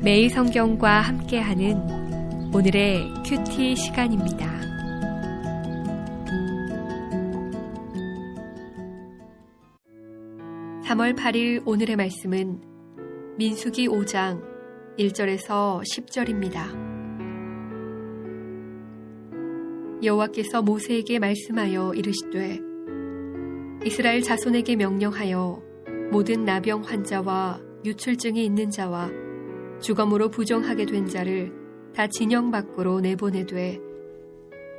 매일 성경과 함께하는 오늘의 큐티 시간입니다. (3월 8일) 오늘의 말씀은 민수기 5장 1절에서 10절입니다. 여호와께서 모세에게 말씀하여 이르시되 이스라엘 자손에게 명령하여 모든 나병 환자와 유출증이 있는 자와 주검으로 부정하게 된 자를 다 진영 밖으로 내보내되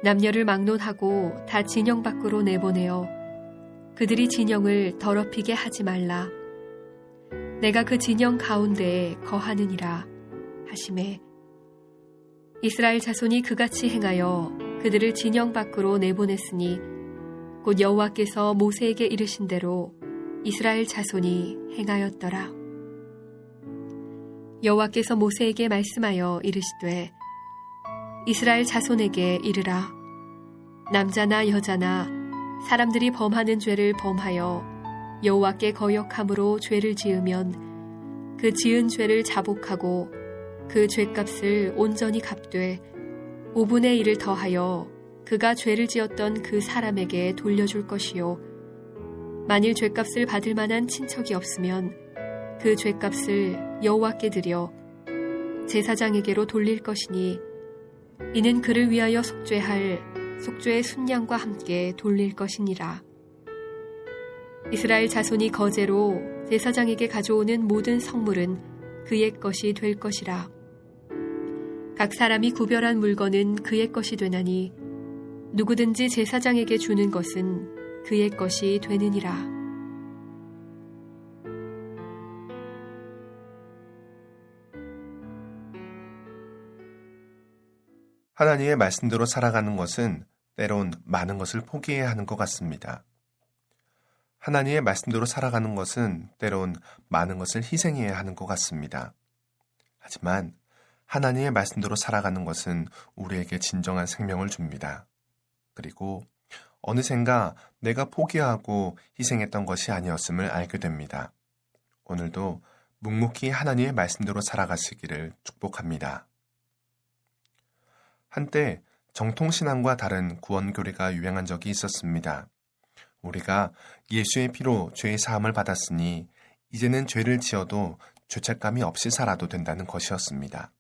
남녀를 막론하고 다 진영 밖으로 내보내어 그들이 진영을 더럽히게 하지 말라. 내가 그 진영 가운데에 거하느니라 하시매 이스라엘 자손이 그같이 행하여 그들을 진영 밖으로 내보냈으니 곧 여호와께서 모세에게 이르신 대로 이스라엘 자손이 행하였더라. 여호와께서 모세에게 말씀하여 이르시되 이스라엘 자손에게 이르라. 남자나 여자나 사람들이 범하는 죄를 범하여 여호와께 거역함으로 죄를 지으면 그 지은 죄를 자복하고 그 죄값을 온전히 갚되 5분의 1을 더하여 그가 죄를 지었던 그 사람에게 돌려줄 것이요 만일 죄값을 받을 만한 친척이 없으면 그 죄값을 여호와께 드려 제사장에게로 돌릴 것이니 이는 그를 위하여 속죄할 속죄의 순양과 함께 돌릴 것이니라. 이스라엘 자손이 거제로 제사장에게 가져오는 모든 성물은 그의 것이 될 것이라. 각 사람이 구별한 물건은 그의 것이 되나니 누구든지 제사장에게 주는 것은 그의 것이 되느니라. 하나님의 말씀대로 살아가는 것은 때론 많은 것을 포기해야 하는 것 같습니다. 하나님의 말씀대로 살아가는 것은 때론 많은 것을 희생해야 하는 것 같습니다. 하지만 하나님의 말씀대로 살아가는 것은 우리에게 진정한 생명을 줍니다. 그리고 어느샌가 내가 포기하고 희생했던 것이 아니었음을 알게 됩니다. 오늘도 묵묵히 하나님의 말씀대로 살아가시기를 축복합니다. 한때 정통신앙과 다른 구원교리가 유행한 적이 있었습니다. 우리가 예수의 피로 죄의 사함을 받았으니 이제는 죄를 지어도 죄책감이 없이 살아도 된다는 것이었습니다.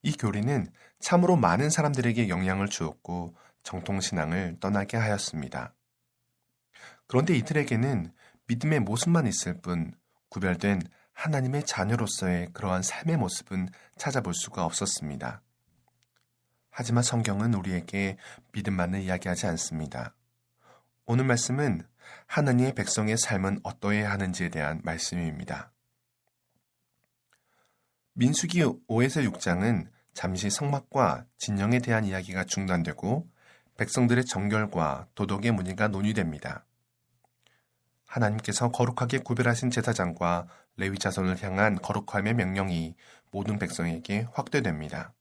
이 교리는 참으로 많은 사람들에게 영향을 주었고 정통신앙을 떠나게 하였습니다. 그런데 이들에게는 믿음의 모습만 있을 뿐 구별된 하나님의 자녀로서의 그러한 삶의 모습은 찾아볼 수가 없었습니다. 하지만 성경은 우리에게 믿음만을 이야기하지 않습니다. 오늘 말씀은 하나님의 백성의 삶은 어떠해야 하는지에 대한 말씀입니다. 민수기 5에서 6장은 잠시 성막과 진영에 대한 이야기가 중단되고 백성들의 정결과 도덕의 문의가 논의됩니다. 하나님께서 거룩하게 구별하신 제사장과 레위 자손을 향한 거룩함의 명령이 모든 백성에게 확대됩니다.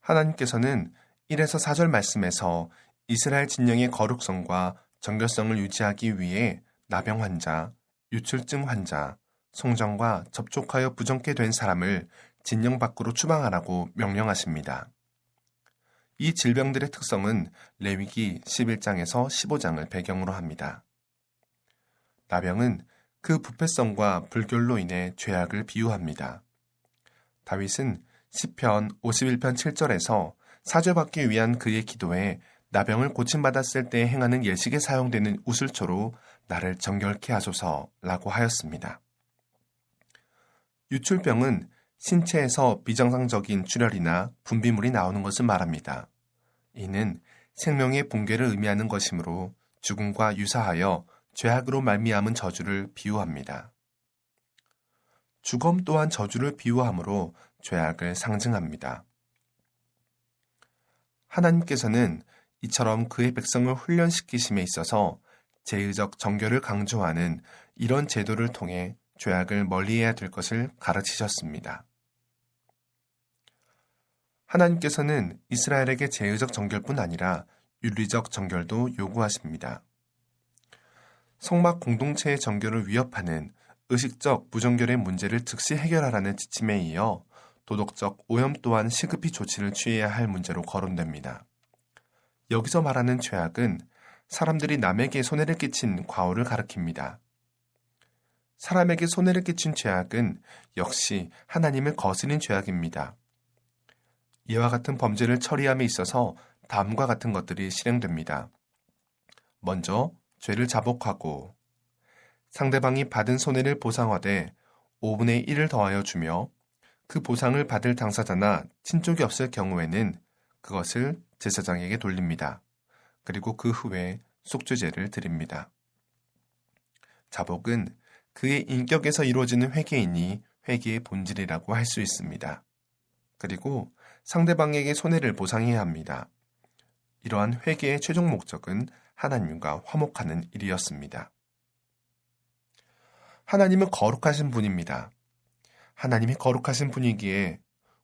하나님께서는 1에서 4절 말씀에서 이스라엘 진영의 거룩성과 정결성을 유지하기 위해 나병 환자, 유출증 환자, 송정과 접촉하여 부정케 된 사람을 진영 밖으로 추방하라고 명령하십니다. 이 질병들의 특성은 레위기 11장에서 15장을 배경으로 합니다. 나병은 그 부패성과 불결로 인해 죄악을 비유합니다. 다윗은 시편 51편 7절에서 사죄받기 위한 그의 기도에 나병을 고침받았을 때 행하는 예식에 사용되는 우슬초로 나를 정결케 하소서라고 하였습니다. 유출병은 신체에서 비정상적인 출혈이나 분비물이 나오는 것을 말합니다. 이는 생명의 붕괴를 의미하는 것이므로 죽음과 유사하여 죄악으로 말미암은 저주를 비유합니다. 주검 또한 저주를 비유하므로 죄악을 상징합니다. 하나님께서는 이처럼 그의 백성을 훈련시키심에 있어서 제의적 정결을 강조하는 이런 제도를 통해 죄악을 멀리해야 될 것을 가르치셨습니다. 하나님께서는 이스라엘에게 제의적 정결뿐 아니라 윤리적 정결도 요구하십니다. 성막 공동체의 정결을 위협하는 의식적 부정결의 문제를 즉시 해결하라는 지침에 이어 도덕적 오염 또한 시급히 조치를 취해야 할 문제로 거론됩니다. 여기서 말하는 죄악은 사람들이 남에게 손해를 끼친 과오를 가리킵니다. 사람에게 손해를 끼친 죄악은 역시 하나님을 거스린 죄악입니다. 이와 같은 범죄를 처리함에 있어서 다음과 같은 것들이 실행됩니다. 먼저 죄를 자복하고 상대방이 받은 손해를 보상하되 5분의 1을 더하여 주며 그 보상을 받을 당사자나 친족이 없을 경우에는 그것을 제사장에게 돌립니다. 그리고 그 후에 속죄제를 드립니다. 자복은 그의 인격에서 이루어지는 회개이니 회개의 본질이라고 할 수 있습니다. 그리고 상대방에게 손해를 보상해야 합니다. 이러한 회개의 최종 목적은 하나님과 화목하는 일이었습니다. 하나님은 거룩하신 분입니다. 하나님이 거룩하신 분이기에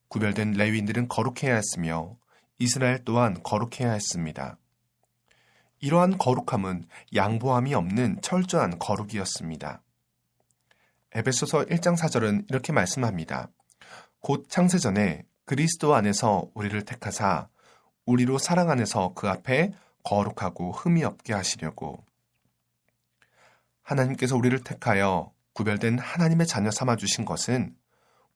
구별된 레위인들은 거룩해야 했으며 이스라엘 또한 거룩해야 했습니다. 이러한 거룩함은 양보함이 없는 철저한 거룩이었습니다. 에베소서 1장 4절은 이렇게 말씀합니다. 곧 창세전에 그리스도 안에서 우리를 택하사 우리로 사랑 안에서 그 앞에 거룩하고 흠이 없게 하시려고. 하나님께서 우리를 택하여 구별된 하나님의 자녀 삼아 주신 것은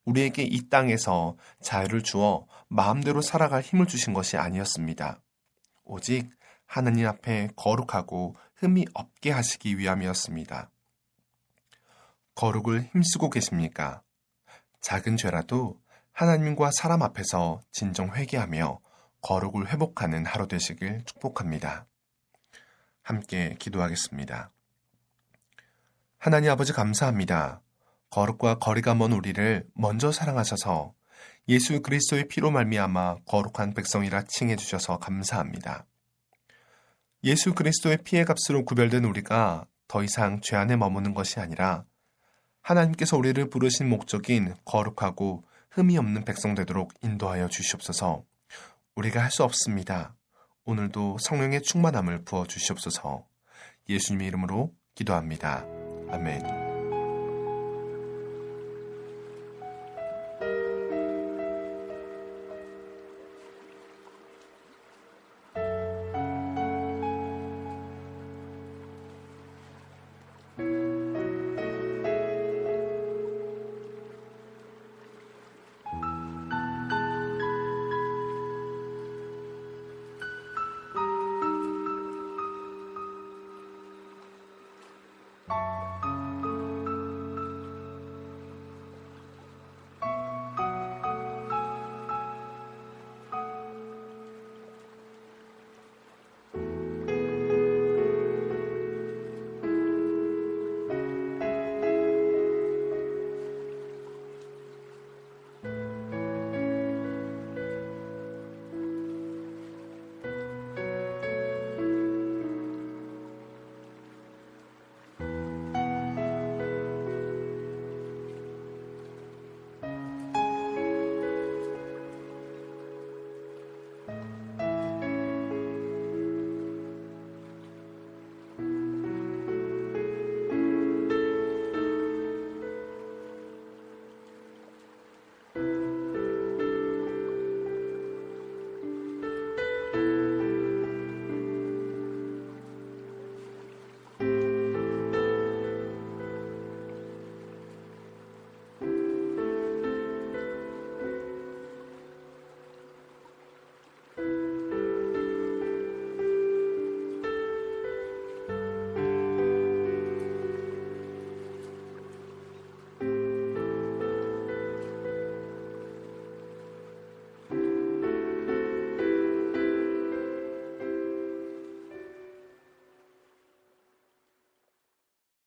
우리에게 이 땅에서 자유를 주어 마음대로 살아갈 힘을 주신 것이 아니었습니다. 오직 하나님 앞에 거룩하고 흠이 없게 하시기 위함이었습니다. 거룩을 힘쓰고 계십니까? 작은 죄라도 하나님과 사람 앞에서 진정 회개하며 거룩을 회복하는 하루 되시길 축복합니다. 함께 기도하겠습니다. 하나님 아버지 감사합니다. 거룩과 거리가 먼 우리를 먼저 사랑하셔서 예수 그리스도의 피로 말미암아 거룩한 백성이라 칭해 주셔서 감사합니다. 예수 그리스도의 피의 값으로 구별된 우리가 더 이상 죄 안에 머무는 것이 아니라 하나님께서 우리를 부르신 목적인 거룩하고 흠이 없는 백성 되도록 인도하여 주시옵소서. 우리가 할 수 없습니다. 오늘도 성령의 충만함을 부어 주시옵소서. 예수님의 이름으로 기도합니다. 아멘.